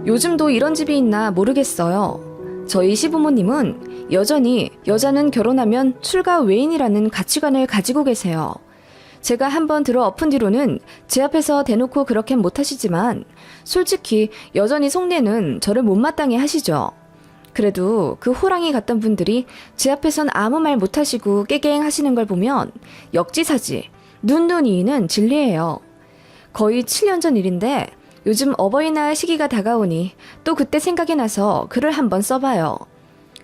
요즘도 이런 집이 있나 모르겠어요. 저희 시부모님은 여전히 여자는 결혼하면 출가 외인이라는 가치관을 가지고 계세요. 제가 한번 들어 엎은 뒤로는 제 앞에서 대놓고 그렇게 못하시지만 솔직히 여전히 속내는 저를 못마땅해 하시죠. 그래도 그 호랑이 같던 분들이 제 앞에선 아무 말 못하시고 깨갱 하시는 걸 보면 역지사지, 눈이는 진리예요. 거의 7년 전 일인데 요즘 어버이날 시기가 다가오니 또 그때 생각이 나서 글을 한번 써봐요.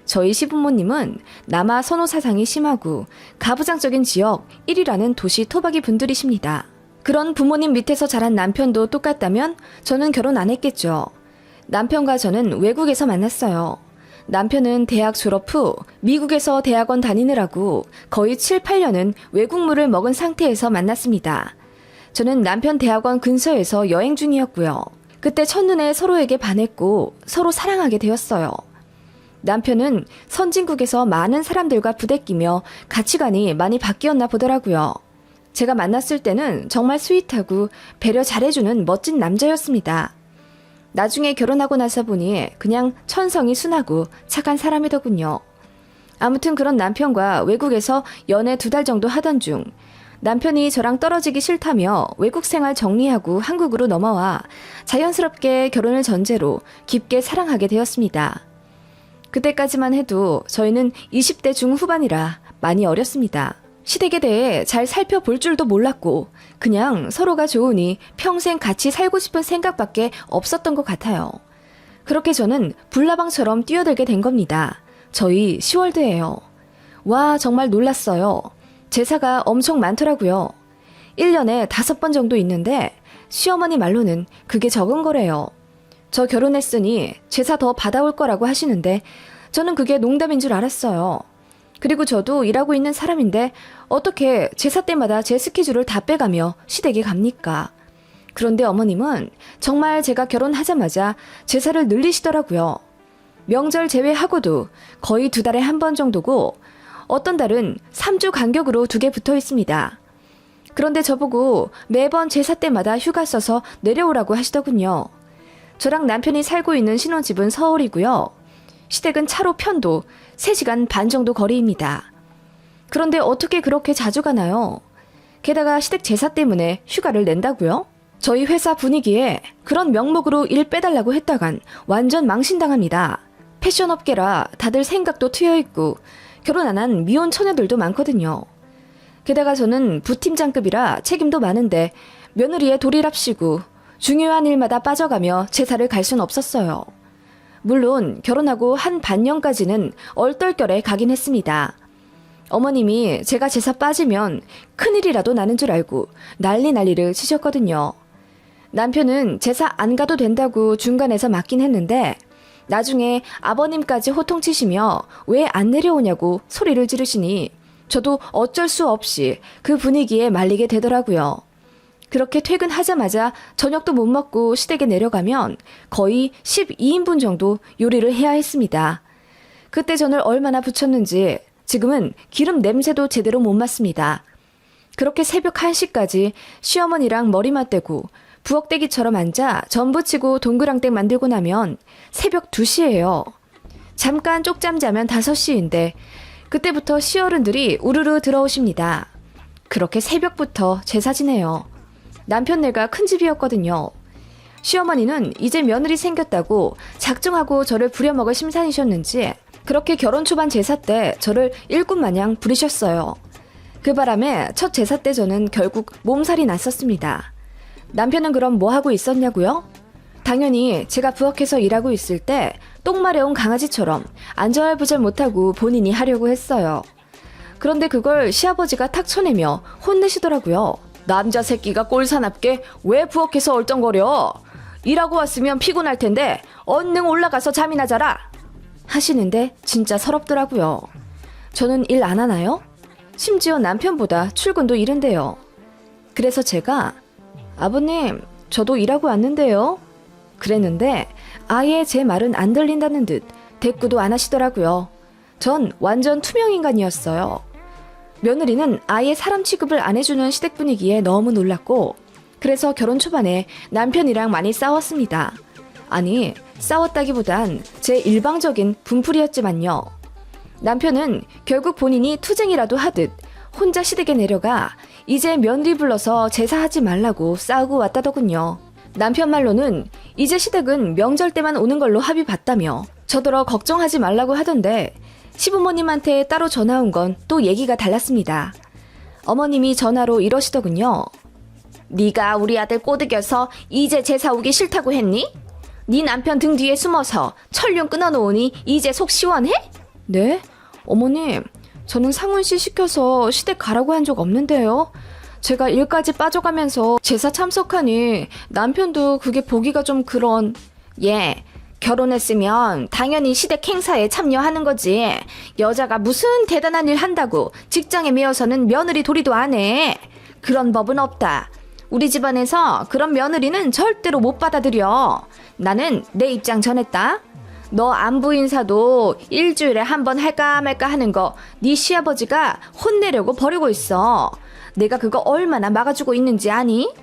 저희 시부모님은 남아 선호 사상이 심하고 가부장적인 지역 1위라는 도시 토박이 분들이십니다. 그런 부모님 밑에서 자란 남편도 똑같다면 저는 결혼 안 했겠죠. 남편과 저는 외국에서 만났어요. 남편은 대학 졸업 후 미국에서 대학원 다니느라고 거의 7, 8년은 외국물을 먹은 상태에서 만났습니다. 저는 남편 대학원 근처에서 여행 중이었고요. 그때 첫눈에 서로에게 반했고 서로 사랑하게 되었어요. 남편은 선진국에서 많은 사람들과 부대끼며 가치관이 많이 바뀌었나 보더라고요. 제가 만났을 때는 정말 스윗하고 배려 잘해주는 멋진 남자였습니다. 나중에 결혼하고 나서 보니 그냥 천성이 순하고 착한 사람이더군요. 아무튼 그런 남편과 외국에서 연애 2달 정도 하던 중 남편이 저랑 떨어지기 싫다며 외국 생활 정리하고 한국으로 넘어와 자연스럽게 결혼을 전제로 깊게 사랑하게 되었습니다. 그때까지만 해도 저희는 20대 중후반이라 많이 어렸습니다. 시댁에 대해 잘 살펴볼 줄도 몰랐고 그냥 서로가 좋으니 평생 같이 살고 싶은 생각밖에 없었던 것 같아요. 그렇게 저는 불나방처럼 뛰어들게 된 겁니다. 저희 10월드예요. 와, 정말 놀랐어요. 제사가 엄청 많더라고요. 1년에 5번 정도 있는데 시어머니 말로는 그게 적은 거래요. 저 결혼했으니 제사 더 받아올 거라고 하시는데 저는 그게 농담인 줄 알았어요. 그리고 저도 일하고 있는 사람인데 어떻게 제사 때마다 제 스케줄을 다 빼가며 시댁에 갑니까? 그런데 어머님은 정말 제가 결혼하자마자 제사를 늘리시더라고요. 명절 제외하고도 거의 2달에 한 번 정도고 어떤 달은 3주 간격으로 2개 붙어 있습니다. 그런데 저보고 매번 제사 때마다 휴가 써서 내려오라고 하시더군요. 저랑 남편이 살고 있는 신혼집은 서울이고요. 시댁은 차로 편도 3시간 반 정도 거리입니다. 그런데 어떻게 그렇게 자주 가나요? 게다가 시댁 제사 때문에 휴가를 낸다고요? 저희 회사 분위기에 그런 명목으로 일 빼달라고 했다간 완전 망신당합니다. 패션업계라 다들 생각도 트여있고 결혼 안 한 미혼 처녀들도 많거든요. 게다가 저는 부팀장급이라 책임도 많은데 며느리의 도리랍시고 중요한 일마다 빠져가며 제사를 갈 순 없었어요. 물론 결혼하고 한 반년까지는 얼떨결에 가긴 했습니다. 어머님이 제가 제사 빠지면 큰일이라도 나는 줄 알고 난리를 치셨거든요. 남편은 제사 안 가도 된다고 중간에서 맞긴 했는데 나중에 아버님까지 호통치시며 왜 안 내려오냐고 소리를 지르시니 저도 어쩔 수 없이 그 분위기에 말리게 되더라고요. 그렇게 퇴근하자마자 저녁도 못 먹고 시댁에 내려가면 거의 12인분 정도 요리를 해야 했습니다. 그때 전을 얼마나 부쳤는지 지금은 기름 냄새도 제대로 못 맡습니다. 그렇게 새벽 1시까지 시어머니랑 머리 맞대고 부엌대기처럼 앉아 전 부치고 동그랑땡 만들고 나면 새벽 2시예요. 잠깐 쪽잠 자면 5시인데 그때부터 시어른들이 우르르 들어오십니다. 그렇게 새벽부터 제사 지내요. 남편네가 큰 집이었거든요. 시어머니는 이제 며느리 생겼다고 작정하고 저를 부려먹을 심산이셨는지 그렇게 결혼 초반 제사 때 저를 일꾼마냥 부리셨어요. 그 바람에 첫 제사 때 저는 결국 몸살이 났었습니다. 남편은 그럼 뭐 하고 있었냐고요? 당연히 제가 부엌에서 일하고 있을 때 똥 마려운 강아지처럼 안절부절 못하고 본인이 하려고 했어요. 그런데 그걸 시아버지가 탁 쳐내며 혼내시더라고요. 남자 새끼가 꼴사납게 왜 부엌에서 얼쩡거려? 일하고 왔으면 피곤할 텐데 얼른 올라가서 잠이나 자라! 하시는데 진짜 서럽더라고요. 저는 일 안 하나요? 심지어 남편보다 출근도 이른데요. 그래서 제가 아버님, 저도 일하고 왔는데요. 그랬는데 아예 제 말은 안 들린다는 듯 대꾸도 안 하시더라고요. 전 완전 투명인간이었어요. 며느리는 아예 사람 취급을 안 해주는 시댁 분위기에 너무 놀랐고 그래서 결혼 초반에 남편이랑 많이 싸웠습니다. 아니, 싸웠다기보단 제 일방적인 분풀이였지만요. 남편은 결국 본인이 투쟁이라도 하듯 혼자 시댁에 내려가 이제 며느리 불러서 제사하지 말라고 싸우고 왔다더군요. 남편 말로는 이제 시댁은 명절 때만 오는 걸로 합의 봤다며 저더러 걱정하지 말라고 하던데 시부모님한테 따로 전화 온 건 또 얘기가 달랐습니다. 어머님이 전화로 이러시더군요. 네가 우리 아들 꼬드겨서 이제 제사 오기 싫다고 했니? 네 남편 등 뒤에 숨어서 천륜 끊어놓으니 이제 속 시원해? 네? 어머님, 저는 상훈 씨 시켜서 시댁 가라고 한 적 없는데요. 제가 일까지 빠져가면서 제사 참석하니 남편도 그게 보기가 좀 그런... 예, 결혼했으면 당연히 시댁 행사에 참여하는 거지. 여자가 무슨 대단한 일 한다고 직장에 매여서는 며느리 도리도 안 해. 그런 법은 없다. 우리 집안에서 그런 며느리는 절대로 못 받아들여. 나는 내 입장 전했다. 너 안부 인사도 일주일에 한 번 할까 말까 하는 거 네 시아버지가 혼내려고 버리고 있어. 내가 그거 얼마나 막아주고 있는지 아니?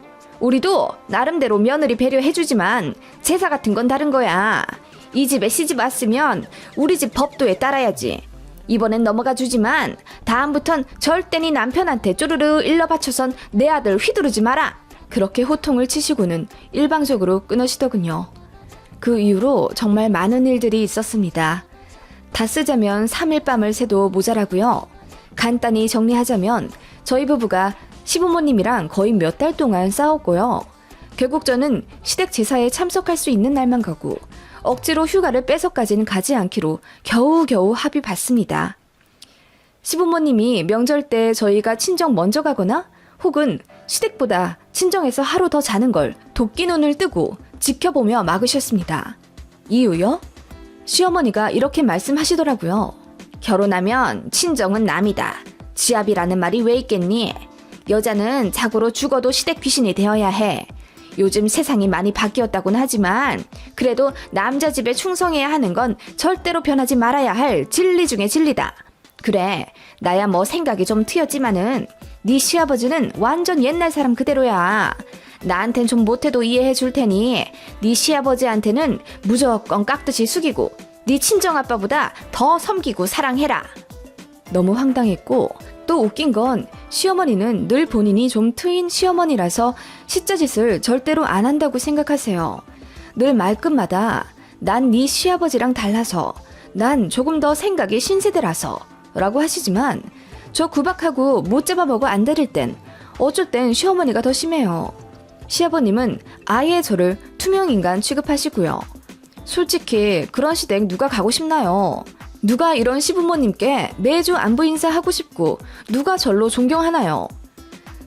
우리도 나름대로 며느리 배려해주지만 제사 같은 건 다른 거야. 이 집에 시집 왔으면 우리 집 법도에 따라야지. 이번엔 넘어가 주지만 다음부턴 절대 네 남편한테 쪼르르 일러 바쳐선 내 아들 휘두르지 마라. 그렇게 호통을 치시고는 일방적으로 끊으시더군요. 그 이후로 정말 많은 일들이 있었습니다. 다 쓰자면 3일 밤을 새도 모자라고요. 간단히 정리하자면 저희 부부가 시부모님이랑 거의 몇 달 동안 싸웠고요. 결국 저는 시댁 제사에 참석할 수 있는 날만 가고 억지로 휴가를 빼서까지는 가지 않기로 겨우겨우 합의 봤습니다. 시부모님이 명절 때 저희가 친정 먼저 가거나 혹은 시댁보다 친정에서 하루 더 자는 걸 도끼 눈을 뜨고 지켜보며 막으셨습니다. 이유요? 시어머니가 이렇게 말씀하시더라고요. 결혼하면 친정은 남이다. 지압이라는 말이 왜 있겠니? 여자는 자고로 죽어도 시댁 귀신이 되어야 해. 요즘 세상이 많이 바뀌었다고는 하지만 그래도 남자 집에 충성해야 하는 건 절대로 변하지 말아야 할 진리 중의 진리다. 그래, 나야 뭐 생각이 좀 트였지만은 네 시아버지는 완전 옛날 사람 그대로야. 나한텐 좀 못해도 이해해 줄 테니 네 시아버지한테는 무조건 깍듯이 숙이고 네 친정아빠보다 더 섬기고 사랑해라. 너무 황당했고 또 웃긴 건 시어머니는 늘 본인이 좀 트인 시어머니라서 시자짓을 절대로 안 한다고 생각하세요. 늘 말끝마다 난 네 시아버지랑 달라서, 난 조금 더 생각이 신세대라서 라고 하시지만 저 구박하고 못 잡아먹어 안 데릴 땐 어쩔 땐 시어머니가 더 심해요. 시아버님은 아예 저를 투명인간 취급하시고요. 솔직히 그런 시댁 누가 가고 싶나요? 누가 이런 시부모님께 매주 안부 인사하고 싶고 누가 절로 존경하나요?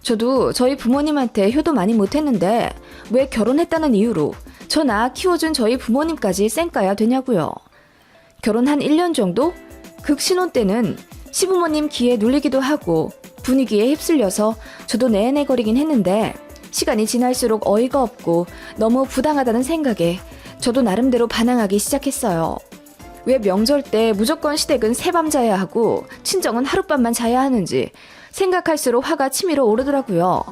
저도 저희 부모님한테 효도 많이 못했는데 왜 결혼했다는 이유로 저나 키워준 저희 부모님까지 쌩까야 되냐고요. 결혼 한 1년 정도? 극신혼 때는 시부모님 기에 눌리기도 하고 분위기에 휩쓸려서 저도 내내거리긴 했는데 시간이 지날수록 어이가 없고 너무 부당하다는 생각에 저도 나름대로 반항하기 시작했어요. 왜 명절 때 무조건 시댁은 새밤 자야 하고 친정은 하룻밤만 자야 하는지 생각할수록 화가 치밀어 오르더라고요.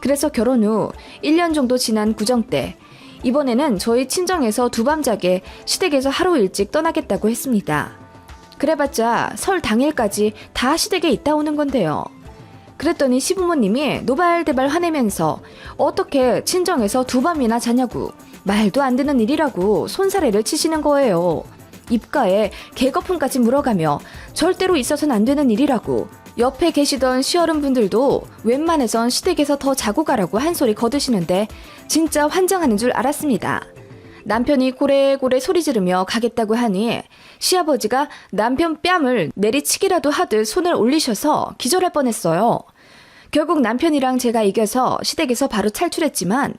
그래서 결혼 후 1년 정도 지난 구정 때 이번에는 저희 친정에서 두밤 자게 시댁에서 하루 일찍 떠나겠다고 했습니다. 그래봤자 설 당일까지 다 시댁에 있다 오는 건데요. 그랬더니 시부모님이 노발대발 화내면서 어떻게 친정에서 두밤이나 자냐고 말도 안 되는 일이라고 손사래를 치시는 거예요. 입가에 개거품까지 물어가며 절대로 있어서는 안 되는 일이라고 옆에 계시던 시어른분들도 웬만해선 시댁에서 더 자고 가라고 한 소리 거두시는데 진짜 환장하는 줄 알았습니다. 남편이 고래고래 소리 지르며 가겠다고 하니 시아버지가 남편 뺨을 내리치기라도 하듯 손을 올리셔서 기절할 뻔했어요. 결국 남편이랑 제가 이겨서 시댁에서 바로 탈출했지만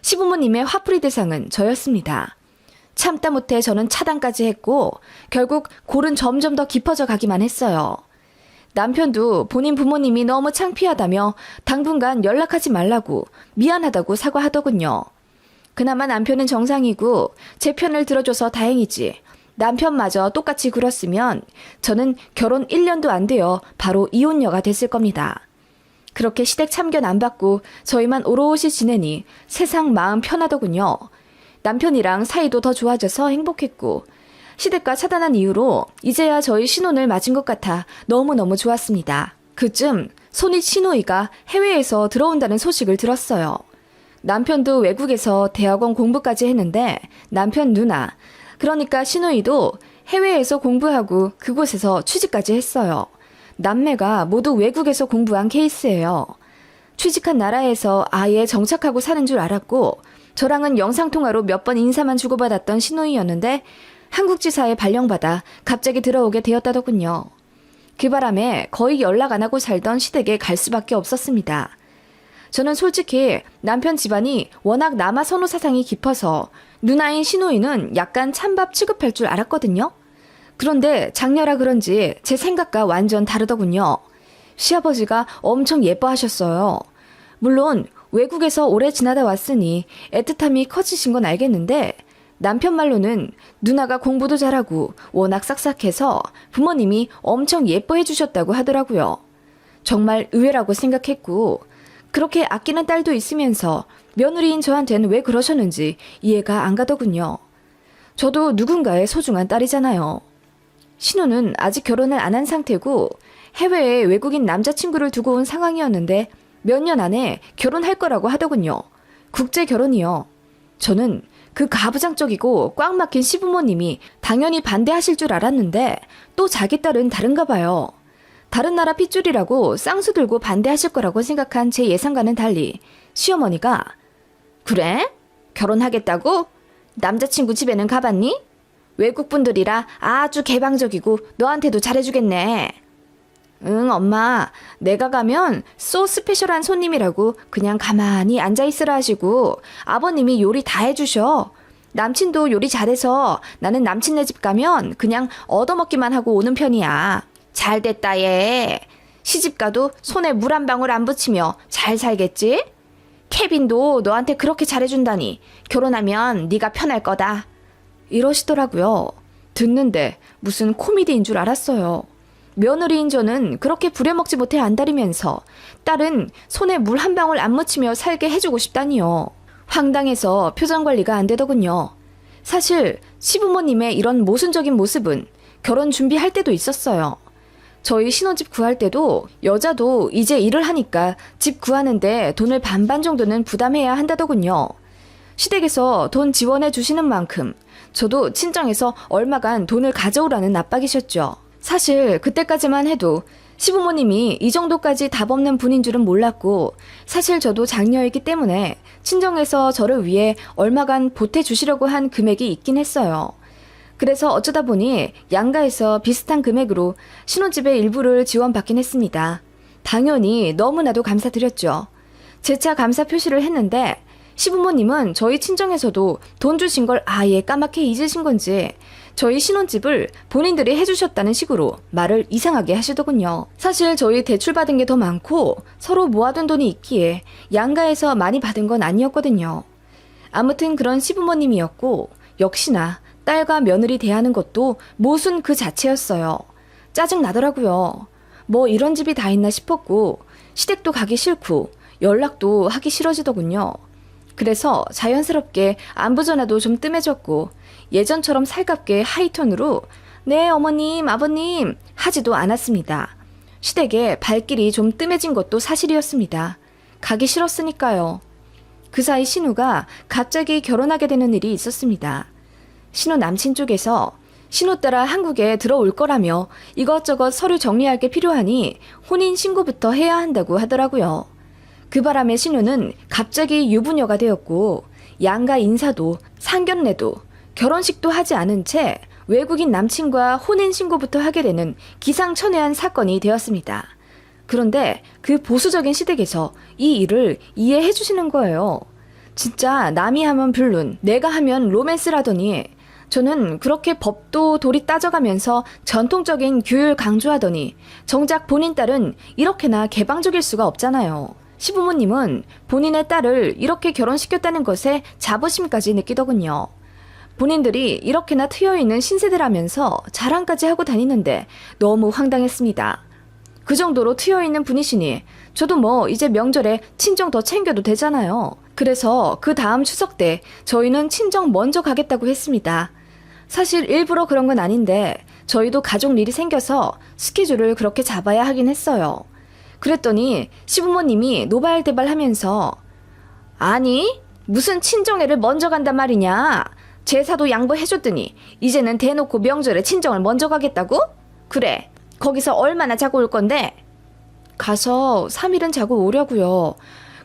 시부모님의 화풀이 대상은 저였습니다. 참다 못해 저는 차단까지 했고 결국 골은 점점 더 깊어져 가기만 했어요. 남편도 본인 부모님이 너무 창피하다며 당분간 연락하지 말라고 미안하다고 사과하더군요. 그나마 남편은 정상이고 제 편을 들어줘서 다행이지. 남편마저 똑같이 굴었으면 저는 결혼 1년도 안 되어 바로 이혼녀가 됐을 겁니다. 그렇게 시댁 참견 안 받고 저희만 오롯이 지내니 세상 마음 편하더군요. 남편이랑 사이도 더 좋아져서 행복했고 시댁과 차단한 이후로 이제야 저희 신혼을 맞은 것 같아 너무너무 좋았습니다. 그쯤 손윗 시누이가 해외에서 들어온다는 소식을 들었어요. 남편도 외국에서 대학원 공부까지 했는데 남편 누나, 그러니까 시누이도 해외에서 공부하고 그곳에서 취직까지 했어요. 남매가 모두 외국에서 공부한 케이스예요. 취직한 나라에서 아예 정착하고 사는 줄 알았고 저랑은 영상통화로 몇 번 인사만 주고받았던 시누이였는데 한국지사에 발령받아 갑자기 들어오게 되었다더군요. 그 바람에 거의 연락 안 하고 살던 시댁에 갈 수밖에 없었습니다. 저는 솔직히 남편 집안이 워낙 남아 선호 사상이 깊어서 누나인 시누이는 약간 찬밥 취급할 줄 알았거든요. 그런데 장녀라 그런지 제 생각과 완전 다르더군요. 시아버지가 엄청 예뻐하셨어요. 물론 외국에서 오래 지나다 왔으니 애틋함이 커지신 건 알겠는데 남편 말로는 누나가 공부도 잘하고 워낙 싹싹해서 부모님이 엄청 예뻐해 주셨다고 하더라고요. 정말 의외라고 생각했고 그렇게 아끼는 딸도 있으면서 며느리인 저한테는 왜 그러셨는지 이해가 안 가더군요. 저도 누군가의 소중한 딸이잖아요. 신우는 아직 결혼을 안 한 상태고 해외에 외국인 남자친구를 두고 온 상황이었는데 몇 년 안에 결혼할 거라고 하더군요. 국제 결혼이요. 저는 그 가부장적이고 꽉 막힌 시부모님이 당연히 반대하실 줄 알았는데 또 자기 딸은 다른가 봐요. 다른 나라 핏줄이라고 쌍수 들고 반대하실 거라고 생각한 제 예상과는 달리 시어머니가 그래? 결혼하겠다고? 남자친구 집에는 가봤니? 외국분들이라 아주 개방적이고 너한테도 잘해주겠네. 응, 엄마. 내가 가면 소 스페셜한 손님이라고 그냥 가만히 앉아있으라 하시고 아버님이 요리 다 해주셔. 남친도 요리 잘해서 나는 남친네 집 가면 그냥 얻어먹기만 하고 오는 편이야. 잘됐다 얘. 시집가도 손에 물 한 방울 안 붙이며 잘 살겠지? 케빈도 너한테 그렇게 잘해준다니 결혼하면 네가 편할 거다. 이러시더라고요. 듣는데 무슨 코미디인 줄 알았어요. 며느리인 저는 그렇게 부려먹지 못해 안달이면서 딸은 손에 물 한 방울 안 묻히며 살게 해주고 싶다니요. 황당해서 표정 관리가 안 되더군요. 사실 시부모님의 이런 모순적인 모습은 결혼 준비할 때도 있었어요. 저희 신혼집 구할 때도 여자도 이제 일을 하니까 집 구하는데 돈을 반반 정도는 부담해야 한다더군요. 시댁에서 돈 지원해 주시는 만큼 저도 친정에서 얼마간 돈을 가져오라는 압박이셨죠. 사실 그때까지만 해도 시부모님이 이 정도까지 답 없는 분인 줄은 몰랐고 사실 저도 장녀이기 때문에 친정에서 저를 위해 얼마간 보태주시려고 한 금액이 있긴 했어요. 그래서 어쩌다 보니 양가에서 비슷한 금액으로 신혼집의 일부를 지원받긴 했습니다. 당연히 너무나도 감사드렸죠. 재차 감사 표시를 했는데 시부모님은 저희 친정에서도 돈 주신 걸 아예 까맣게 잊으신 건지 저희 신혼집을 본인들이 해주셨다는 식으로 말을 이상하게 하시더군요. 사실 저희 대출받은 게 더 많고 서로 모아둔 돈이 있기에 양가에서 많이 받은 건 아니었거든요. 아무튼 그런 시부모님이었고 역시나 딸과 며느리 대하는 것도 모순 그 자체였어요. 짜증나더라고요. 뭐 이런 집이 다 있나 싶었고 시댁도 가기 싫고 연락도 하기 싫어지더군요. 그래서 자연스럽게 안부 전화도 좀 뜸해졌고 예전처럼 살갑게 하이톤으로 네 어머님 아버님 하지도 않았습니다. 시댁에 발길이 좀 뜸해진 것도 사실이었습니다. 가기 싫었으니까요. 그 사이 신우가 갑자기 결혼하게 되는 일이 있었습니다. 신우 남친 쪽에서 신우 따라 한국에 들어올 거라며 이것저것 서류 정리할 게 필요하니 혼인신고부터 해야 한다고 하더라고요. 그 바람에 신우는 갑자기 유부녀가 되었고 양가 인사도 상견례도 결혼식도 하지 않은 채 외국인 남친과 혼인신고부터 하게 되는 기상천외한 사건이 되었습니다. 그런데 그 보수적인 시댁에서 이 일을 이해해 주시는 거예요. 진짜 남이 하면 불륜, 내가 하면 로맨스라더니 저는 그렇게 법도 도리 따져가면서 전통적인 규율 강조하더니 정작 본인 딸은 이렇게나 개방적일 수가 없잖아요. 시부모님은 본인의 딸을 이렇게 결혼시켰다는 것에 자부심까지 느끼더군요. 본인들이 이렇게나 트여있는 신세대라면서 자랑까지 하고 다니는데 너무 황당했습니다. 그 정도로 트여있는 분이시니 저도 뭐 이제 명절에 친정 더 챙겨도 되잖아요. 그래서 그 다음 추석 때 저희는 친정 먼저 가겠다고 했습니다. 사실 일부러 그런 건 아닌데 저희도 가족 일이 생겨서 스케줄을 그렇게 잡아야 하긴 했어요. 그랬더니 시부모님이 노발대발 하면서 아니 무슨 친정애를 먼저 간단 말이냐. 제사도 양보해줬더니 이제는 대놓고 명절에 친정을 먼저 가겠다고? 그래 거기서 얼마나 자고 올 건데? 가서 3일은 자고 오려고요.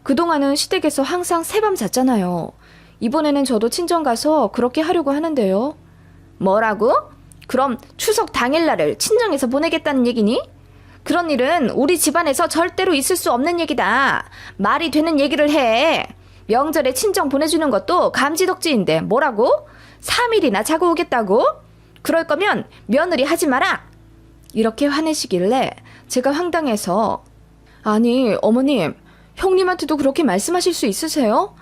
그동안은 시댁에서 항상 새밤 잤잖아요. 이번에는 저도 친정 가서 그렇게 하려고 하는데요. 뭐라고? 그럼 추석 당일날을 친정에서 보내겠다는 얘기니? 그런 일은 우리 집안에서 절대로 있을 수 없는 얘기다. 말이 되는 얘기를 해. 명절에 친정 보내주는 것도 감지덕지인데 뭐라고? 3일이나 자고 오겠다고? 그럴 거면 며느리 하지 마라. 이렇게 화내시길래 제가 황당해서 아니 어머님 형님한테도 그렇게 말씀하실 수 있으세요?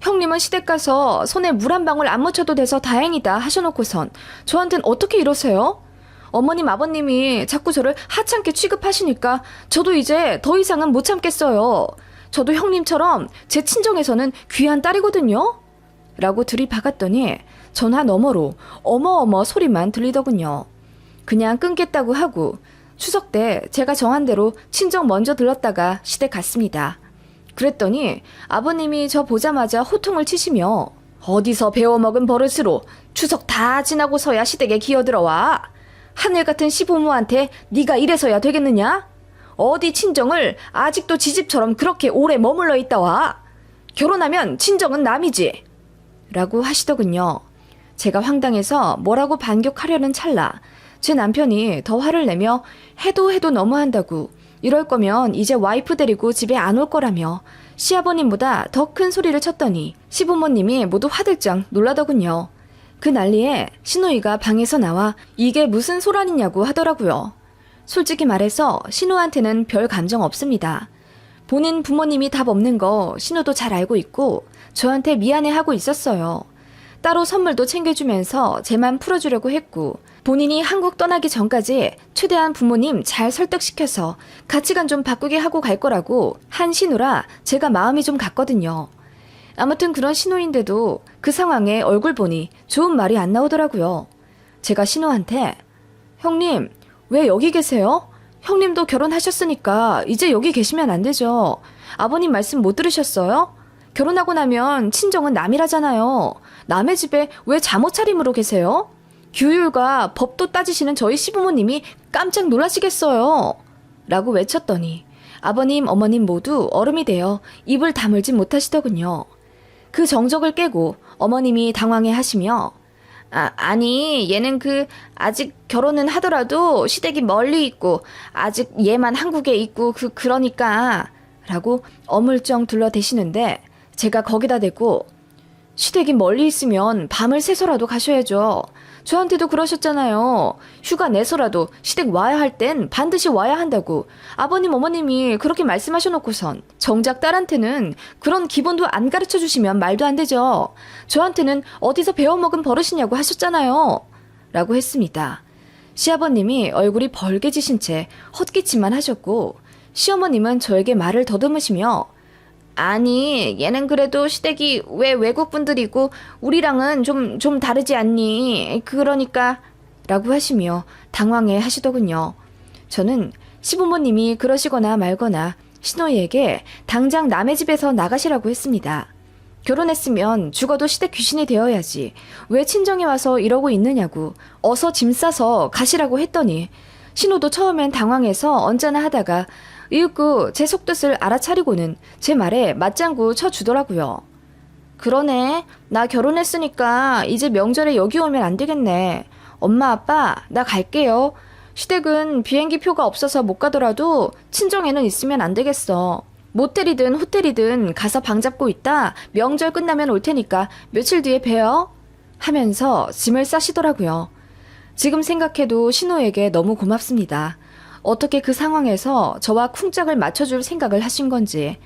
형님은 시댁 가서 손에 물 한 방울 안 묻혀도 돼서 다행이다 하셔놓고선 저한텐 어떻게 이러세요? 어머님 아버님이 자꾸 저를 하찮게 취급하시니까 저도 이제 더 이상은 못 참겠어요. 저도 형님처럼 제 친정에서는 귀한 딸이거든요. 라고 들이박았더니 전화 너머로 어머어머 소리만 들리더군요. 그냥 끊겠다고 하고 추석 때 제가 정한 대로 친정 먼저 들렀다가 시댁 갔습니다. 그랬더니 아버님이 저 보자마자 호통을 치시며 어디서 배워먹은 버릇으로 추석 다 지나고서야 시댁에 기어들어와. 하늘 같은 시부모한테 네가 이래서야 되겠느냐? 어디 친정을 아직도 지집처럼 그렇게 오래 머물러 있다 와. 결혼하면 친정은 남이지. 라고 하시더군요. 제가 황당해서 뭐라고 반격하려는 찰나 제 남편이 더 화를 내며 해도 너무한다고 이럴 거면 이제 와이프 데리고 집에 안 올 거라며 시아버님보다 더 큰 소리를 쳤더니 시부모님이 모두 화들짝 놀라더군요. 그 난리에 신우이가 방에서 나와 이게 무슨 소란이냐고 하더라고요. 솔직히 말해서 신우한테는 별 감정 없습니다. 본인 부모님이 답 없는 거 신우도 잘 알고 있고 저한테 미안해하고 있었어요. 따로 선물도 챙겨주면서 제 맘 풀어주려고 했고 본인이 한국 떠나기 전까지 최대한 부모님 잘 설득시켜서 가치관 좀 바꾸게 하고 갈 거라고 한 신우라 제가 마음이 좀 갔거든요. 아무튼 그런 신우인데도 그 상황에 얼굴 보니 좋은 말이 안 나오더라고요. 제가 신우한테 형님 왜 여기 계세요? 형님도 결혼하셨으니까 이제 여기 계시면 안 되죠. 아버님 말씀 못 들으셨어요? 결혼하고 나면 친정은 남이라잖아요. 남의 집에 왜 잠옷 차림으로 계세요? 규율과 법도 따지시는 저희 시부모님이 깜짝 놀라시겠어요. 라고 외쳤더니 아버님, 어머님 모두 얼음이 되어 입을 다물지 못하시더군요. 그 정적을 깨고 어머님이 당황해 하시며 아니 얘는 아직 결혼은 하더라도 시댁이 멀리 있고 아직 얘만 한국에 있고 그러니까 라고 어물쩡 둘러대시는데 제가 거기다 대고 시댁이 멀리 있으면 밤을 새서라도 가셔야죠. 저한테도 그러셨잖아요. 휴가 내서라도 시댁 와야 할 땐 반드시 와야 한다고 아버님 어머님이 그렇게 말씀하셔놓고선 정작 딸한테는 그런 기본도 안 가르쳐주시면 말도 안 되죠. 저한테는 어디서 배워먹은 버릇이냐고 하셨잖아요. 라고 했습니다. 시아버님이 얼굴이 벌개지신 채 헛기침만 하셨고 시어머님은 저에게 말을 더듬으시며 아니 얘는 그래도 시댁이 왜 외국분들이고 우리랑은 좀 다르지 않니? 그러니까 라고 하시며 당황해 하시더군요. 저는 시부모님이 그러시거나 말거나 신우이에게 당장 남의 집에서 나가시라고 했습니다. 결혼했으면 죽어도 시댁 귀신이 되어야지 왜 친정에 와서 이러고 있느냐고 어서 짐 싸서 가시라고 했더니 신우도 처음엔 당황해서 언짢아 하다가 이윽고 제 속뜻을 알아차리고는 제 말에 맞장구 쳐주더라고요. 그러네. 나 결혼했으니까 이제 명절에 여기 오면 안 되겠네. 엄마 아빠 나 갈게요. 시댁은 비행기 표가 없어서 못 가더라도 친정에는 있으면 안 되겠어. 모텔이든 호텔이든 가서 방 잡고 있다 명절 끝나면 올 테니까 며칠 뒤에 봬요. 하면서 짐을 싸시더라고요. 지금 생각해도 신우에게 너무 고맙습니다. 어떻게 그 상황에서 저와 쿵짝을 맞춰줄 생각을 하신 건지.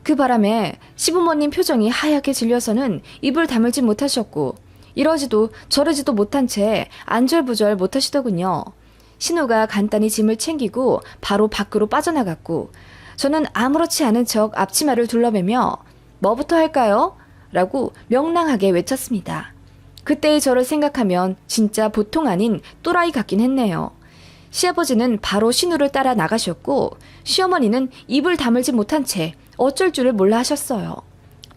그 바람에 시부모님 표정이 하얗게 질려서는 입을 다물지 못하셨고 이러지도 저러지도 못한 채 안절부절 못하시더군요. 신우가 간단히 짐을 챙기고 바로 밖으로 빠져나갔고 저는 아무렇지 않은 척 앞치마를 둘러매며 뭐부터 할까요? 라고 명랑하게 외쳤습니다. 그때의 저를 생각하면 진짜 보통 아닌 또라이 같긴 했네요. 시아버지는 바로 신우를 따라 나가셨고 시어머니는 입을 다물지 못한 채 어쩔 줄을 몰라 하셨어요.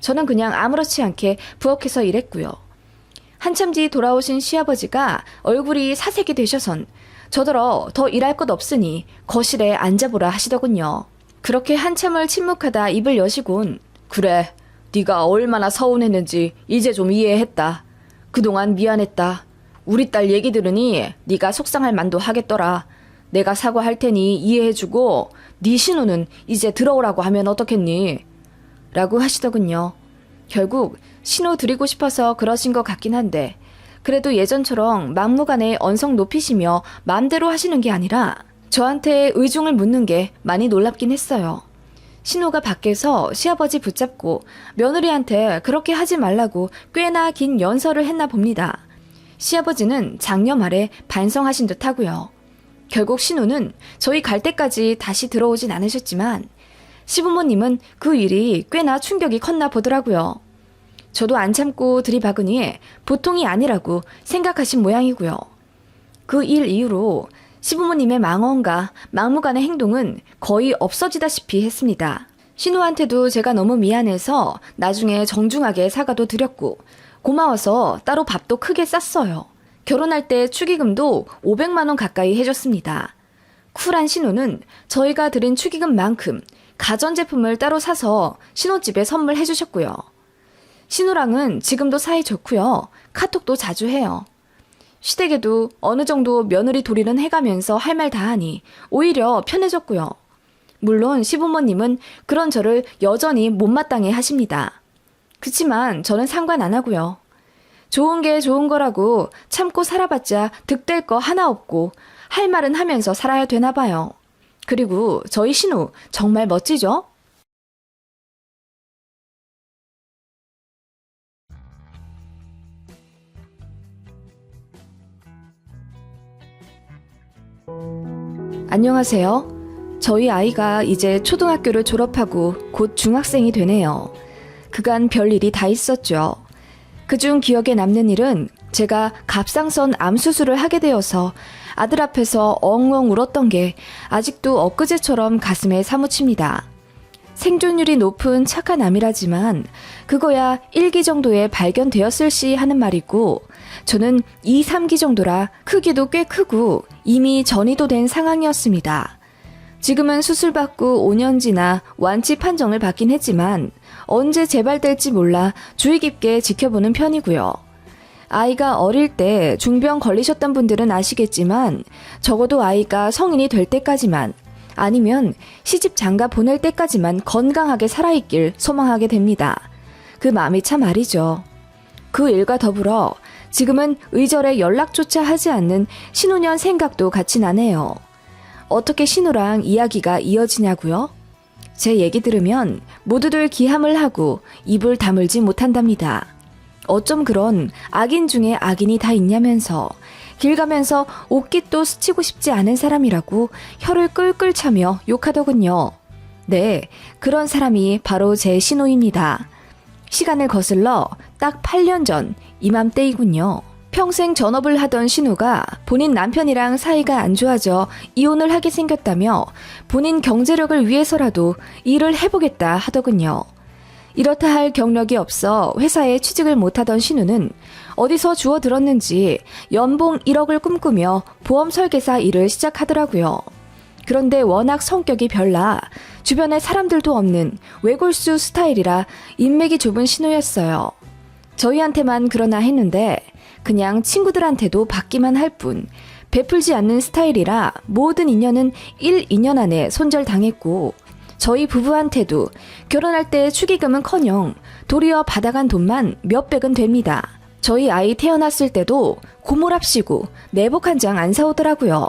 저는 그냥 아무렇지 않게 부엌에서 일했고요. 한참 뒤 돌아오신 시아버지가 얼굴이 사색이 되셔선 저더러 더 일할 것 없으니 거실에 앉아보라 하시더군요. 그렇게 한참을 침묵하다 입을 여시곤 그래, 네가 얼마나 서운했는지 이제 좀 이해했다. 그동안 미안했다. 우리 딸 얘기 들으니 네가 속상할 만도 하겠더라. 내가 사과할 테니 이해해주고 네 신우는 이제 들어오라고 하면 어떻겠니? 라고 하시더군요. 결국 신우 드리고 싶어서 그러신 것 같긴 한데 그래도 예전처럼 막무가내 언성 높이시며 마음대로 하시는 게 아니라 저한테 의중을 묻는 게 많이 놀랍긴 했어요. 신우가 밖에서 시아버지 붙잡고 며느리한테 그렇게 하지 말라고 꽤나 긴 연설을 했나 봅니다. 시아버지는 장녀 말에 반성하신 듯 하고요. 결국 신우는 저희 갈 때까지 다시 들어오진 않으셨지만 시부모님은 그 일이 꽤나 충격이 컸나 보더라고요. 저도 안 참고 들이박으니 보통이 아니라고 생각하신 모양이고요. 그 일 이후로 시부모님의 망언과 막무가내 행동은 거의 없어지다시피 했습니다. 신우한테도 제가 너무 미안해서 나중에 정중하게 사과도 드렸고 고마워서 따로 밥도 크게 쌌어요. 결혼할 때 축의금도 500만 원 가까이 해줬습니다. 쿨한 신우는 저희가 드린 축의금만큼 가전제품을 따로 사서 신혼집에 선물해주셨고요. 신우랑은 지금도 사이 좋고요. 카톡도 자주 해요. 시댁에도 어느 정도 며느리 도리는 해가면서 할 말 다 하니 오히려 편해졌고요. 물론 시부모님은 그런 저를 여전히 못마땅해 하십니다. 그치만 저는 상관 안 하고요. 좋은 게 좋은 거라고 참고 살아봤자 득될 거 하나 없고 할 말은 하면서 살아야 되나 봐요. 그리고 저희 신우 정말 멋지죠? 안녕하세요. 저희 아이가 이제 초등학교를 졸업하고 곧 중학생이 되네요. 그간 별일이 다 있었죠. 그중 기억에 남는 일은 제가 갑상선 암 수술을 하게 되어서 아들 앞에서 엉엉 울었던 게 아직도 엊그제처럼 가슴에 사무칩니다. 생존율이 높은 착한 암이라지만 그거야 1기 정도에 발견되었을 시 하는 말이고 저는 2, 3기 정도라 크기도 꽤 크고 이미 전이도 된 상황이었습니다. 지금은 수술받고 5년 지나 완치 판정을 받긴 했지만 언제 재발될지 몰라 주의 깊게 지켜보는 편이고요. 아이가 어릴 때 중병 걸리셨던 분들은 아시겠지만 적어도 아이가 성인이 될 때까지만 아니면 시집 장가 보낼 때까지만 건강하게 살아있길 소망하게 됩니다. 그 마음이 참 아리죠. 그 일과 더불어 지금은 의절에 연락조차 하지 않는 신우년 생각도 같이 나네요. 어떻게 신우랑 이야기가 이어지냐고요? 제 얘기 들으면 모두들 기함을 하고 입을 다물지 못한답니다. 어쩜 그런 악인 중에 악인이 다 있냐면서 길 가면서 옷깃도 스치고 싶지 않은 사람이라고 혀를 끌끌 차며 욕하더군요. 네, 그런 사람이 바로 제 신우입니다. 시간을 거슬러 딱 8년 전 이맘때이군요. 평생 전업을 하던 신우가 본인 남편이랑 사이가 안 좋아져 이혼을 하게 생겼다며 본인 경제력을 위해서라도 일을 해보겠다 하더군요. 이렇다 할 경력이 없어 회사에 취직을 못하던 신우는 어디서 주워 들었는지 연봉 1억을 꿈꾸며 보험 설계사 일을 시작하더라고요. 그런데 워낙 성격이 별나 주변에 사람들도 없는 외골수 스타일이라 인맥이 좁은 신우였어요. 저희한테만 그러나 했는데 그냥 친구들한테도 받기만 할 뿐 베풀지 않는 스타일이라 모든 인연은 1, 2년 안에 손절당했고 저희 부부한테도 결혼할 때 축의금은커녕 도리어 받아간 돈만 몇백은 됩니다. 저희 아이 태어났을 때도 고모랍시고 내복 한 장 안 사오더라고요.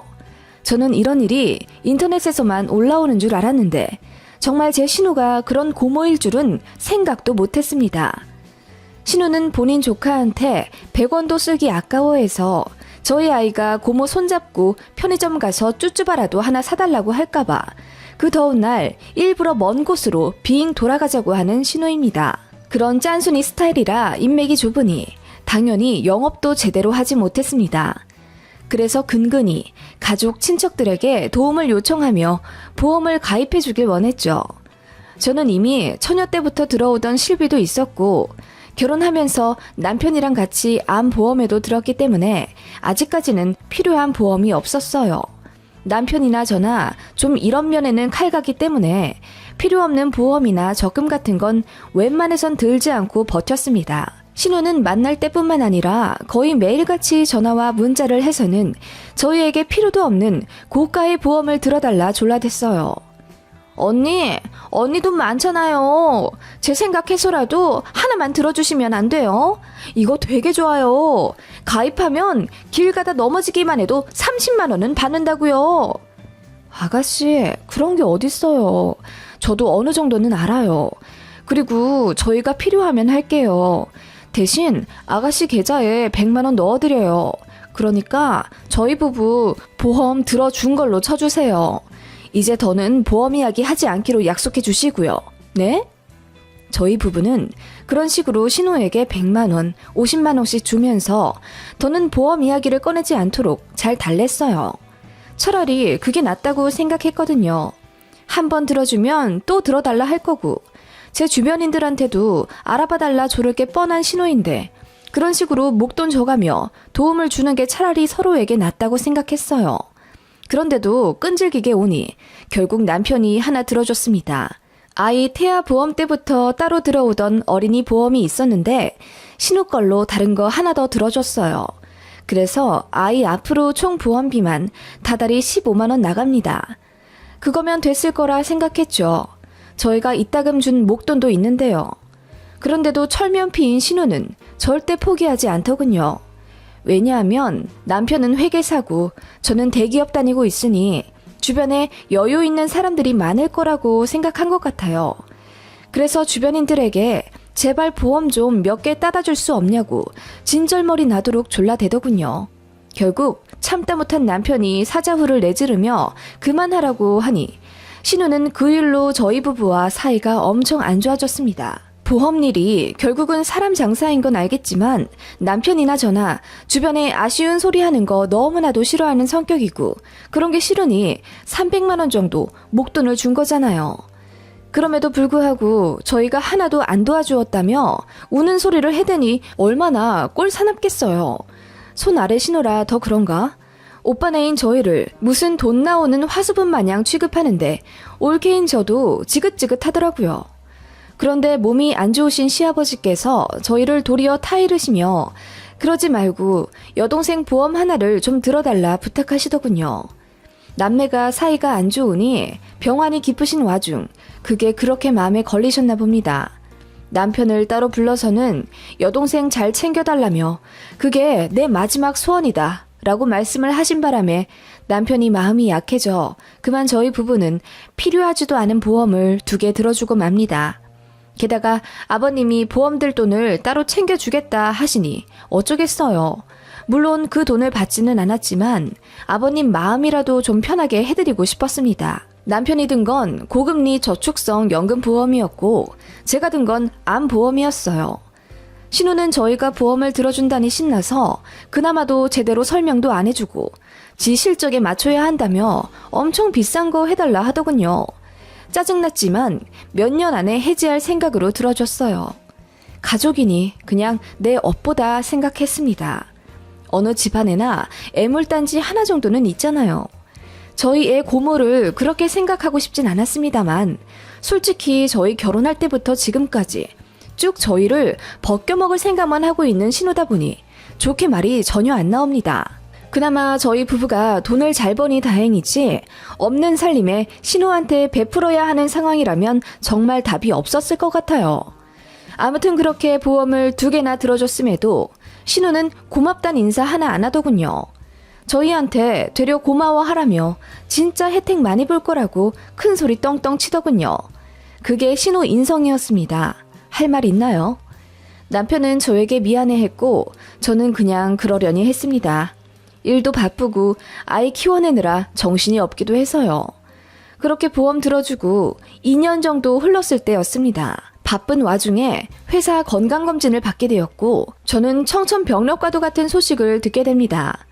저는 이런 일이 인터넷에서만 올라오는 줄 알았는데 정말 제 신우가 그런 고모일 줄은 생각도 못했습니다. 신우는 본인 조카한테 100원도 쓰기 아까워해서 저희 아이가 고모 손잡고 편의점 가서 쭈쭈바라도 하나 사달라고 할까봐 그 더운 날 일부러 먼 곳으로 빙 돌아가자고 하는 신우입니다. 그런 짠순이 스타일이라 인맥이 좁으니 당연히 영업도 제대로 하지 못했습니다. 그래서 근근히 가족, 친척들에게 도움을 요청하며 보험을 가입해 주길 원했죠. 저는 이미 처녀 때부터 들어오던 실비도 있었고 결혼하면서 남편이랑 같이 암보험에도 들었기 때문에 아직까지는 필요한 보험이 없었어요. 남편이나 저나 좀 이런 면에는 칼같기 때문에 필요 없는 보험이나 적금 같은 건 웬만해선 들지 않고 버텼습니다. 신우는 만날 때뿐만 아니라 거의 매일같이 전화와 문자를 해서는 저희에게 필요도 없는 고가의 보험을 들어달라 졸라댔어요. 언니 돈 많잖아요. 제 생각해서라도 하나만 들어주시면 안 돼요? 이거 되게 좋아요. 가입하면 길 가다 넘어지기만 해도 30만 원은 받는다고요. 아가씨, 그런 게 어딨어요. 저도 어느 정도는 알아요. 그리고 저희가 필요하면 할게요. 대신 아가씨 계좌에 100만 원 넣어드려요. 그러니까 저희 부부 보험 들어준 걸로 쳐주세요. 이제 더는 보험 이야기 하지 않기로 약속해 주시고요. 네? 저희 부부는 그런 식으로 신우에게 100만 원, 50만 원씩 주면서 더는 보험 이야기를 꺼내지 않도록 잘 달랬어요. 차라리 그게 낫다고 생각했거든요. 한 번 들어주면 또 들어달라 할 거고 제 주변인들한테도 알아봐달라 조를 게 뻔한 신우인데 그런 식으로 목돈 줘가며 도움을 주는 게 차라리 서로에게 낫다고 생각했어요. 그런데도 끈질기게 오니 결국 남편이 하나 들어줬습니다. 아이 태아 보험 때부터 따로 들어오던 어린이 보험이 있었는데 신우 걸로 다른 거 하나 더 들어줬어요. 그래서 아이 앞으로 총 보험비만 다달이 15만 원 나갑니다. 그거면 됐을 거라 생각했죠. 저희가 이따금 준 목돈도 있는데요. 그런데도 철면피인 신우는 절대 포기하지 않더군요. 왜냐하면 남편은 회계사고 저는 대기업 다니고 있으니 주변에 여유 있는 사람들이 많을 거라고 생각한 것 같아요. 그래서 주변인들에게 제발 보험 좀 몇 개 따다 줄 수 없냐고 진절머리 나도록 졸라대더군요. 결국 참다 못한 남편이 사자후를 내지르며 그만하라고 하니 신우는 그 일로 저희 부부와 사이가 엄청 안 좋아졌습니다. 보험일이 결국은 사람 장사인 건 알겠지만 남편이나 저나 주변에 아쉬운 소리 하는 거 너무나도 싫어하는 성격이고 그런 게 싫으니 300만 원 정도 목돈을 준 거잖아요. 그럼에도 불구하고 저희가 하나도 안 도와주었다며 우는 소리를 해대니 얼마나 꼴 사납겠어요. 손 아래 신우라 더 그런가? 오빠네인 저희를 무슨 돈 나오는 화수분 마냥 취급하는데 올케인 저도 지긋지긋하더라고요. 그런데 몸이 안 좋으신 시아버지께서 저희를 도리어 타이르시며 그러지 말고 여동생 보험 하나를 좀 들어달라 부탁하시더군요. 남매가 사이가 안 좋으니 병환이 깊으신 와중 그게 그렇게 마음에 걸리셨나 봅니다. 남편을 따로 불러서는 여동생 잘 챙겨달라며 그게 내 마지막 소원이다 라고 말씀을 하신 바람에 남편이 마음이 약해져 그만 저희 부부는 필요하지도 않은 보험을 2개 들어주고 맙니다. 게다가 아버님이 보험들 돈을 따로 챙겨주겠다 하시니 어쩌겠어요. 물론 그 돈을 받지는 않았지만 아버님 마음이라도 좀 편하게 해드리고 싶었습니다. 남편이 든 건 고금리 저축성 연금보험이었고 제가 든 건 암보험이었어요. 신우는 저희가 보험을 들어준다니 신나서 그나마도 제대로 설명도 안 해주고 지 실적에 맞춰야 한다며 엄청 비싼 거 해달라 하더군요. 짜증났지만 몇 년 안에 해지할 생각으로 들어줬어요. 가족이니 그냥 내 업보다 생각했습니다. 어느 집안에나 애물단지 하나 정도는 있잖아요. 저희 애 고모를 그렇게 생각하고 싶진 않았습니다만 솔직히 저희 결혼할 때부터 지금까지 쭉 저희를 벗겨먹을 생각만 하고 있는 신우다 보니 좋게 말이 전혀 안 나옵니다. 그나마 저희 부부가 돈을 잘 버니 다행이지 없는 살림에 신우한테 베풀어야 하는 상황이라면 정말 답이 없었을 것 같아요. 아무튼 그렇게 보험을 2개나 들어줬음에도 신우는 고맙단 인사 하나 안 하더군요. 저희한테 되려 고마워하라며 진짜 혜택 많이 볼 거라고 큰 소리 떵떵 치더군요. 그게 신우 인성이었습니다. 할 말 있나요? 남편은 저에게 미안해했고 저는 그냥 그러려니 했습니다. 일도 바쁘고 아이 키워내느라 정신이 없기도 해서요. 그렇게 보험 들어주고 2년 정도 흘렀을 때였습니다. 바쁜 와중에 회사 건강검진을 받게 되었고 저는 청천벽력과도 같은 소식을 듣게 됩니다.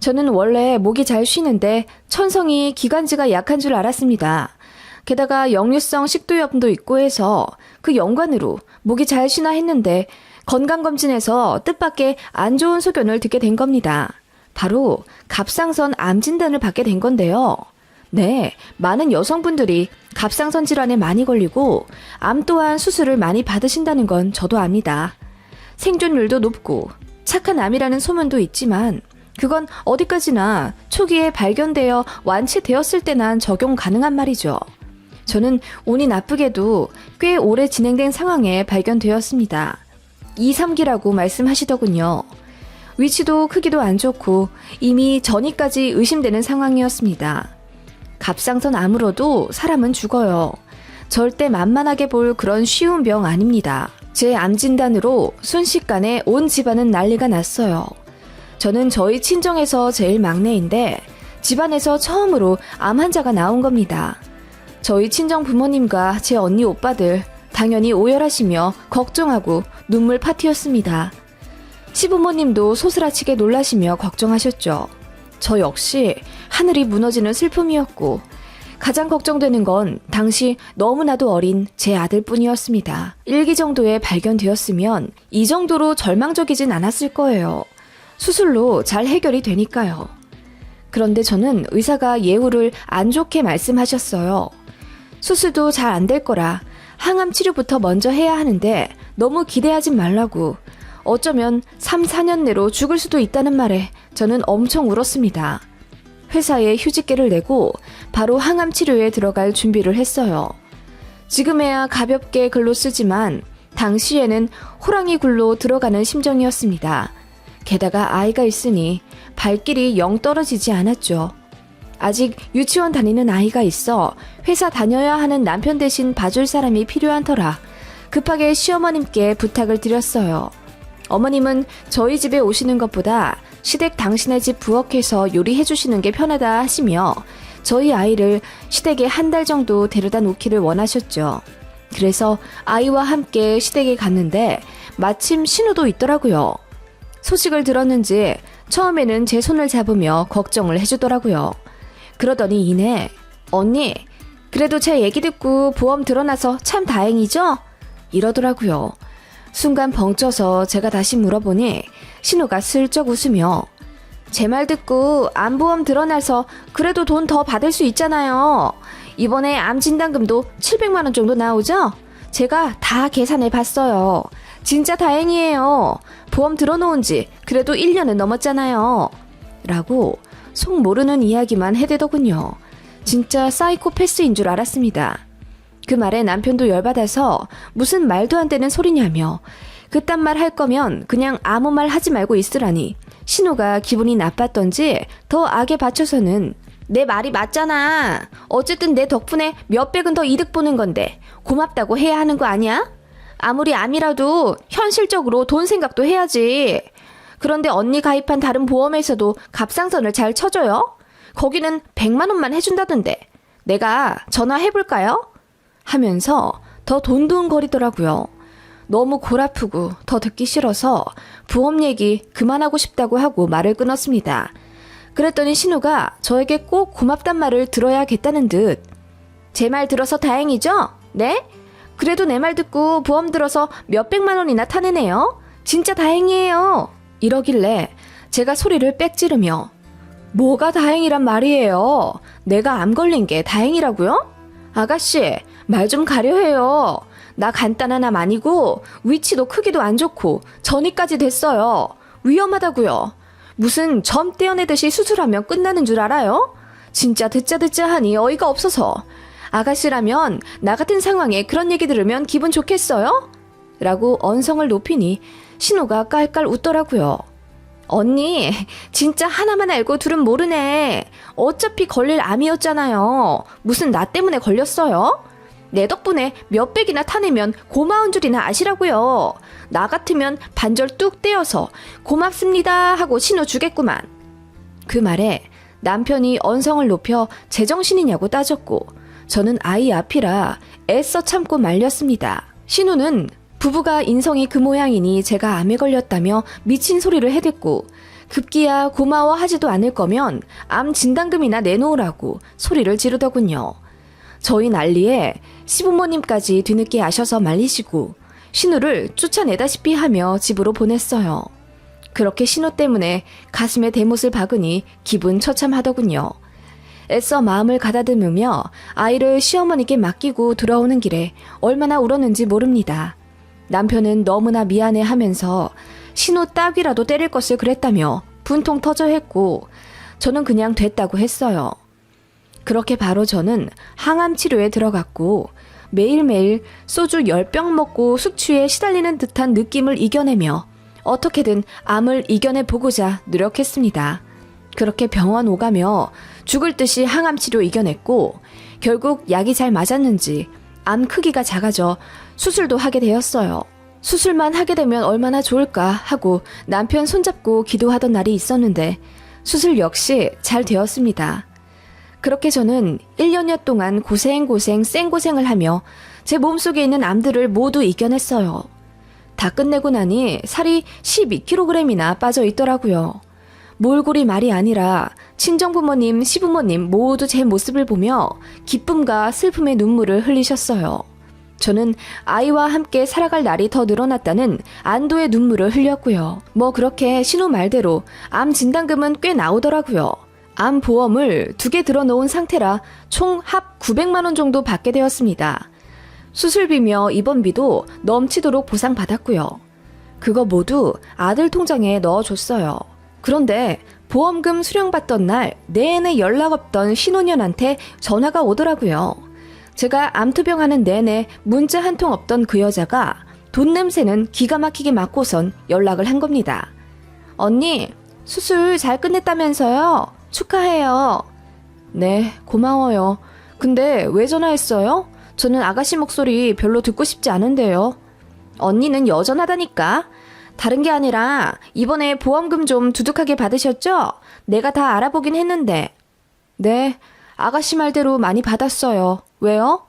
저는 원래 목이 잘 쉬는데 천성이 기관지가 약한 줄 알았습니다. 게다가 역류성 식도염도 있고 해서 그 연관으로 목이 잘 쉬나 했는데 건강검진에서 뜻밖의 안 좋은 소견을 듣게 된 겁니다. 바로 갑상선 암 진단을 받게 된 건데요. 네, 많은 여성분들이 갑상선 질환에 많이 걸리고 암 또한 수술을 많이 받으신다는 건 저도 압니다. 생존율도 높고 착한 암이라는 소문도 있지만 그건 어디까지나 초기에 발견되어 완치되었을 때만 적용 가능한 말이죠. 저는 운이 나쁘게도 꽤 오래 진행된 상황에 발견되었습니다. 2, 3기라고 말씀하시더군요. 위치도 크기도 안 좋고 이미 전이까지 의심되는 상황이었습니다. 갑상선 암으로도 사람은 죽어요. 절대 만만하게 볼 그런 쉬운 병 아닙니다. 제 암 진단으로 순식간에 온 집안은 난리가 났어요. 저는 저희 친정에서 제일 막내인데 집안에서 처음으로 암 환자가 나온 겁니다. 저희 친정 부모님과 제 언니 오빠들 당연히 오열하시며 걱정하고 눈물 파티였습니다. 시부모님도 소스라치게 놀라시며 걱정하셨죠. 저 역시 하늘이 무너지는 슬픔이었고 가장 걱정되는 건 당시 너무나도 어린 제 아들뿐이었습니다. 1기 정도에 발견되었으면 이 정도로 절망적이진 않았을 거예요. 수술로 잘 해결이 되니까요. 그런데 저는 의사가 예후를 안 좋게 말씀하셨어요. 수술도 잘 안 될 거라 항암 치료부터 먼저 해야 하는데 너무 기대하진 말라고. 어쩌면 3, 4년 내로 죽을 수도 있다는 말에 저는 엄청 울었습니다. 회사에 휴직계를 내고 바로 항암 치료에 들어갈 준비를 했어요. 지금에야 가볍게 글로 쓰지만 당시에는 호랑이 굴로 들어가는 심정이었습니다. 게다가 아이가 있으니 발길이 영 떨어지지 않았죠. 아직 유치원 다니는 아이가 있어 회사 다녀야 하는 남편 대신 봐줄 사람이 필요한 터라 급하게 시어머님께 부탁을 드렸어요. 어머님은 저희 집에 오시는 것보다 시댁 당신네 집 부엌에서 요리해 주시는 게 편하다 하시며 저희 아이를 시댁에 한 달 정도 데려다 놓기를 원하셨죠. 그래서 아이와 함께 시댁에 갔는데 마침 신우도 있더라고요. 소식을 들었는지 처음에는 제 손을 잡으며 걱정을 해주더라고요. 그러더니 이내 언니 그래도 제 얘기 듣고 보험 드러나서 참 다행이죠? 이러더라고요. 순간 벙쪄서 제가 다시 물어보니 신우가 슬쩍 웃으며 제 말 듣고 암보험 드러나서 그래도 돈 더 받을 수 있잖아요. 이번에 암 진단금도 700만 원 정도 나오죠? 제가 다 계산해 봤어요. 진짜 다행이에요. 보험 들어놓은 지 그래도 1년은 넘었잖아요. 라고 속 모르는 이야기만 해대더군요. 진짜 사이코패스인 줄 알았습니다. 그 말에 남편도 열받아서 무슨 말도 안 되는 소리냐며 그딴 말 할 거면 그냥 아무 말 하지 말고 있으라니 신우가 기분이 나빴던지 더 악에 받쳐서는 내 말이 맞잖아. 어쨌든 내 덕분에 몇백은 더 이득 보는 건데 고맙다고 해야 하는 거 아니야? 아무리 암이라도 현실적으로 돈 생각도 해야지. 그런데 언니 가입한 다른 보험에서도 갑상선을 잘 쳐줘요? 거기는 100만 원만 해준다던데 내가 전화해볼까요? 하면서 더 돈돈거리더라고요. 너무 골 아프고 더 듣기 싫어서 보험 얘기 그만하고 싶다고 하고 말을 끊었습니다. 그랬더니 신우가 저에게 꼭 고맙단 말을 들어야겠다는 듯 제 말 들어서 다행이죠? 네? 그래도 내 말 듣고 보험 들어서 몇백만 원이나 타내네요. 진짜 다행이에요. 이러길래 제가 소리를 빽 지르며 뭐가 다행이란 말이에요. 내가 암 걸린 게 다행이라고요? 아가씨 말 좀 가려해요. 나 간단한 암 아니고 위치도 크기도 안 좋고 전이까지 됐어요. 위험하다고요. 무슨 점 떼어내듯이 수술하면 끝나는 줄 알아요? 진짜 듣자 하니 어이가 없어서 아가씨라면 나 같은 상황에 그런 얘기 들으면 기분 좋겠어요? 라고 언성을 높이니 신우가 깔깔 웃더라고요. 언니 진짜 하나만 알고 둘은 모르네. 어차피 걸릴 암이었잖아요. 무슨 나 때문에 걸렸어요? 내 덕분에 몇백이나 타내면 고마운 줄이나 아시라고요. 나 같으면 반절 뚝 떼어서 고맙습니다 하고 신호 주겠구만. 그 말에 남편이 언성을 높여 제정신이냐고 따졌고 저는 아이 앞이라 애써 참고 말렸습니다. 신우는 부부가 인성이 그 모양이니 제가 암에 걸렸다며 미친 소리를 해댔고 급기야 고마워하지도 않을 거면 암 진단금이나 내놓으라고 소리를 지르더군요. 저희 난리에 시부모님까지 뒤늦게 아셔서 말리시고 신우를 쫓아내다시피 하며 집으로 보냈어요. 그렇게 신우 때문에 가슴에 대못을 박으니 기분 처참하더군요. 애써 마음을 가다듬으며 아이를 시어머니께 맡기고 돌아오는 길에 얼마나 울었는지 모릅니다. 남편은 너무나 미안해하면서 신우 딱이라도 때릴 것을 그랬다며 분통 터져 했고 저는 그냥 됐다고 했어요. 그렇게 바로 저는 항암 치료에 들어갔고 매일매일 소주 10병 먹고 숙취에 시달리는 듯한 느낌을 이겨내며 어떻게든 암을 이겨내보고자 노력했습니다. 그렇게 병원 오가며 죽을 듯이 항암 치료 이겨냈고 결국 약이 잘 맞았는지 암 크기가 작아져 수술도 하게 되었어요. 수술만 하게 되면 얼마나 좋을까 하고 남편 손잡고 기도하던 날이 있었는데 수술 역시 잘 되었습니다. 그렇게 저는 1년여 동안 고생 생고생을 하며 제 몸속에 있는 암들을 모두 이겨냈어요. 다 끝내고 나니 살이 12kg이나 빠져 있더라고요. 몰골이 말이 아니라 친정부모님, 시부모님 모두 제 모습을 보며 기쁨과 슬픔의 눈물을 흘리셨어요. 저는 아이와 함께 살아갈 날이 더 늘어났다는 안도의 눈물을 흘렸고요. 뭐 그렇게 신우 말대로 암 진단금은 꽤 나오더라고요. 암 보험을 2개 들어놓은 상태라 총 합 900만 원 정도 받게 되었습니다. 수술비며 입원비도 넘치도록 보상받았고요. 그거 모두 아들 통장에 넣어줬어요. 그런데 보험금 수령받던 날 내내 연락 없던 신혼년한테 전화가 오더라고요. 제가 암투병하는 내내 문자 한 통 없던 그 여자가 돈 냄새는 기가 막히게 맡고선 연락을 한 겁니다. 언니, 수술 잘 끝냈다면서요? 축하해요. 네, 고마워요. 근데 왜 전화했어요? 저는 아가씨 목소리 별로 듣고 싶지 않은데요. 언니는 여전하다니까. 다른 게 아니라 이번에 보험금 좀 두둑하게 받으셨죠? 내가 다 알아보긴 했는데. 네, 아가씨 말대로 많이 받았어요. 왜요?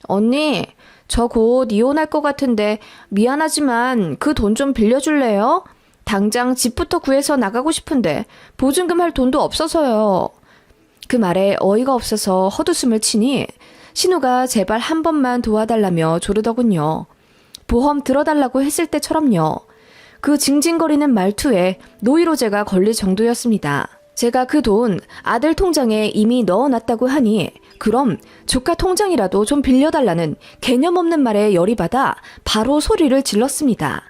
언니, 저 곧 이혼할 것 같은데 미안하지만 그 돈 좀 빌려줄래요? 당장 집부터 구해서 나가고 싶은데 보증금 할 돈도 없어서요. 그 말에 어이가 없어서 헛웃음을 치니 신우가 제발 한 번만 도와달라며 조르더군요. 보험 들어달라고 했을 때처럼요. 그 징징거리는 말투에 노이로제가 걸릴 정도였습니다. 제가 그 돈 아들 통장에 이미 넣어놨다고 하니 그럼 조카 통장이라도 좀 빌려달라는 개념 없는 말에 열이 받아 바로 소리를 질렀습니다.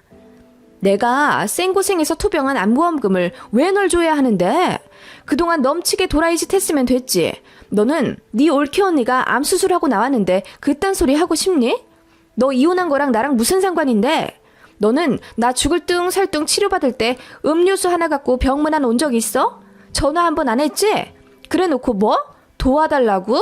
내가 생고생해서 투병한 암보험금을 왜 널 줘야 하는데? 그동안 넘치게 도라이 짓 했으면 됐지. 너는 네 올케 언니가 암 수술하고 나왔는데 그딴 소리 하고 싶니? 너 이혼한 거랑 나랑 무슨 상관인데? 너는 나 죽을 뚱 살 뚱 치료받을 때 음료수 하나 갖고 병문안 온 적 있어? 전화 한 번 안 했지? 그래 놓고 뭐? 도와달라고?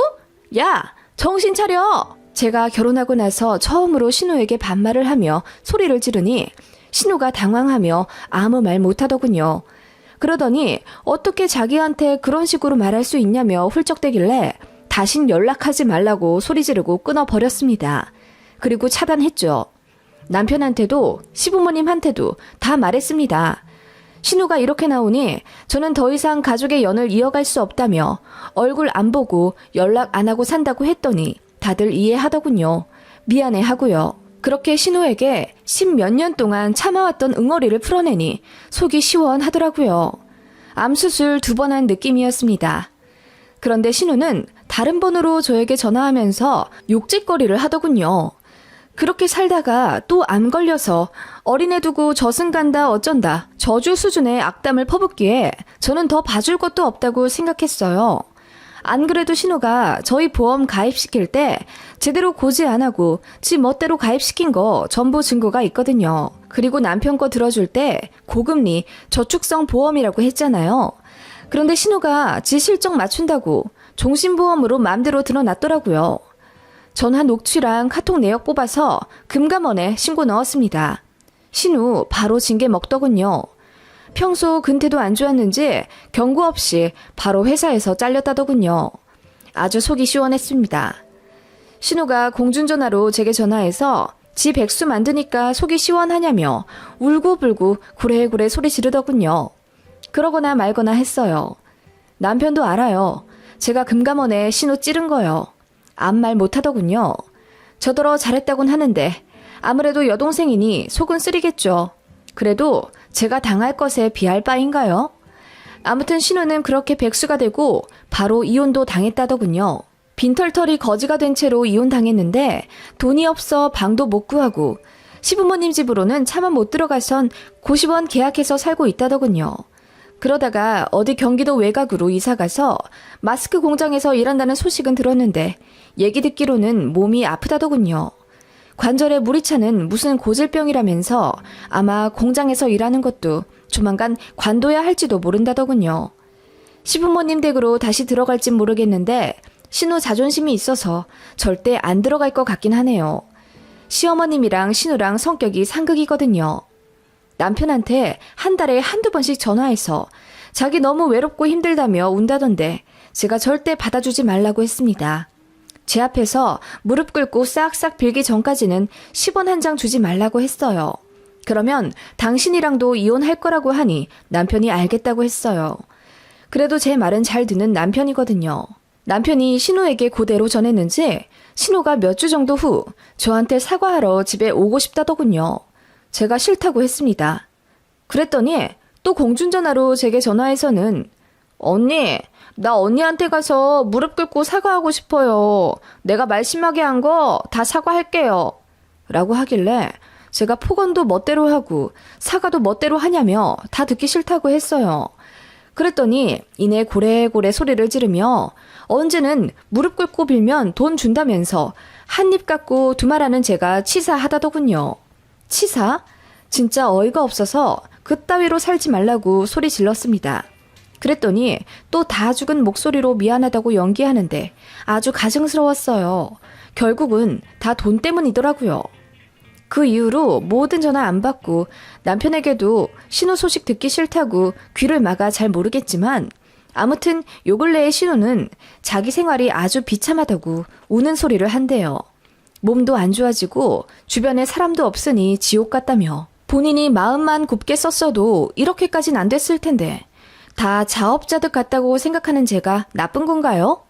야, 정신 차려! 제가 결혼하고 나서 처음으로 신우에게 반말을 하며 소리를 지르니 신우가 당황하며 아무 말 못하더군요. 그러더니 어떻게 자기한테 그런 식으로 말할 수 있냐며 훌쩍대길래 다신 연락하지 말라고 소리 지르고 끊어버렸습니다. 그리고 차단했죠. 남편한테도 시부모님한테도 다 말했습니다. 신우가 이렇게 나오니 저는 더 이상 가족의 연을 이어갈 수 없다며 얼굴 안 보고 연락 안 하고 산다고 했더니 다들 이해하더군요. 미안해하고요. 그렇게 신우에게 10몇 년 동안 참아왔던 응어리를 풀어내니 속이 시원하더라고요. 암수술 2번 한 느낌이었습니다. 그런데 신우는 다른 번호로 저에게 전화하면서 욕짓거리를 하더군요. 그렇게 살다가 또 암 걸려서 어린애 두고 저승 간다 어쩐다 저주 수준의 악담을 퍼붓기에 저는 더 봐줄 것도 없다고 생각했어요. 안 그래도 신우가 저희 보험 가입시킬 때 제대로 고지 안 하고 지 멋대로 가입시킨 거 전부 증거가 있거든요. 그리고 남편 거 들어줄 때 고금리 저축성 보험이라고 했잖아요. 그런데 신우가 지 실적 맞춘다고 종신보험으로 맘대로 드러났더라고요. 전화 녹취랑 카톡 내역 뽑아서 금감원에 신고 넣었습니다. 신우 바로 징계 먹더군요. 평소 근태도 안 좋았는지 경고 없이 바로 회사에서 잘렸다더군요. 아주 속이 시원했습니다. 신우가 공중전화로 제게 전화해서 지 백수 만드니까 속이 시원하냐며 울고불고 고래고래 소리 지르더군요. 그러거나 말거나 했어요. 남편도 알아요. 제가 금감원에 신우 찌른 거요. 아무 말 못하더군요. 저더러 잘했다곤 하는데 아무래도 여동생이니 속은 쓰리겠죠. 그래도 제가 당할 것에 비할 바인가요? 아무튼 신우는 그렇게 백수가 되고 바로 이혼도 당했다더군요. 빈털털이 거지가 된 채로 이혼당했는데 돈이 없어 방도 못 구하고 시부모님 집으로는 차마 못 들어가선 고시원 계약해서 살고 있다더군요. 그러다가 어디 경기도 외곽으로 이사가서 마스크 공장에서 일한다는 소식은 들었는데 얘기 듣기로는 몸이 아프다더군요. 관절에 물이 차는 무슨 고질병이라면서 아마 공장에서 일하는 것도 조만간 관둬야 할지도 모른다더군요. 시부모님 댁으로 다시 들어갈진 모르겠는데 신우 자존심이 있어서 절대 안 들어갈 것 같긴 하네요. 시어머님이랑 신우랑 성격이 상극이거든요. 남편한테 한 달에 한두 번씩 전화해서 자기 너무 외롭고 힘들다며 운다던데 제가 절대 받아주지 말라고 했습니다. 제 앞에서 무릎 꿇고 싹싹 빌기 전까지는 10원 한 장 주지 말라고 했어요. 그러면 당신이랑도 이혼할 거라고 하니 남편이 알겠다고 했어요. 그래도 제 말은 잘 듣는 남편이거든요. 남편이 신우에게 그대로 전했는지 신우가 몇 주 정도 후 저한테 사과하러 집에 오고 싶다더군요. 제가 싫다고 했습니다. 그랬더니 또 공중전화로 제게 전화해서는 언니, 나 언니한테 가서 무릎 꿇고 사과하고 싶어요. 내가 말 심하게 한 거 다 사과할게요. 라고 하길래 제가 폭언도 멋대로 하고 사과도 멋대로 하냐며 다 듣기 싫다고 했어요. 그랬더니 이내 고래고래 소리를 지르며 언제는 무릎 꿇고 빌면 돈 준다면서 한 입 갖고 두말하는 제가 치사하다더군요. 치사? 진짜 어이가 없어서 그따위로 살지 말라고 소리 질렀습니다. 그랬더니 또 다 죽은 목소리로 미안하다고 연기하는데 아주 가증스러웠어요. 결국은 다 돈 때문이더라고요. 그 이후로 모든 전화 안 받고 남편에게도 신우 소식 듣기 싫다고 귀를 막아 잘 모르겠지만 아무튼 요 근래의 신우는 자기 생활이 아주 비참하다고 우는 소리를 한대요. 몸도 안 좋아지고 주변에 사람도 없으니 지옥 같다며 본인이 마음만 곱게 썼어도 이렇게까진 안 됐을 텐데 다 자업자득 같다고 생각하는 제가 나쁜 건가요?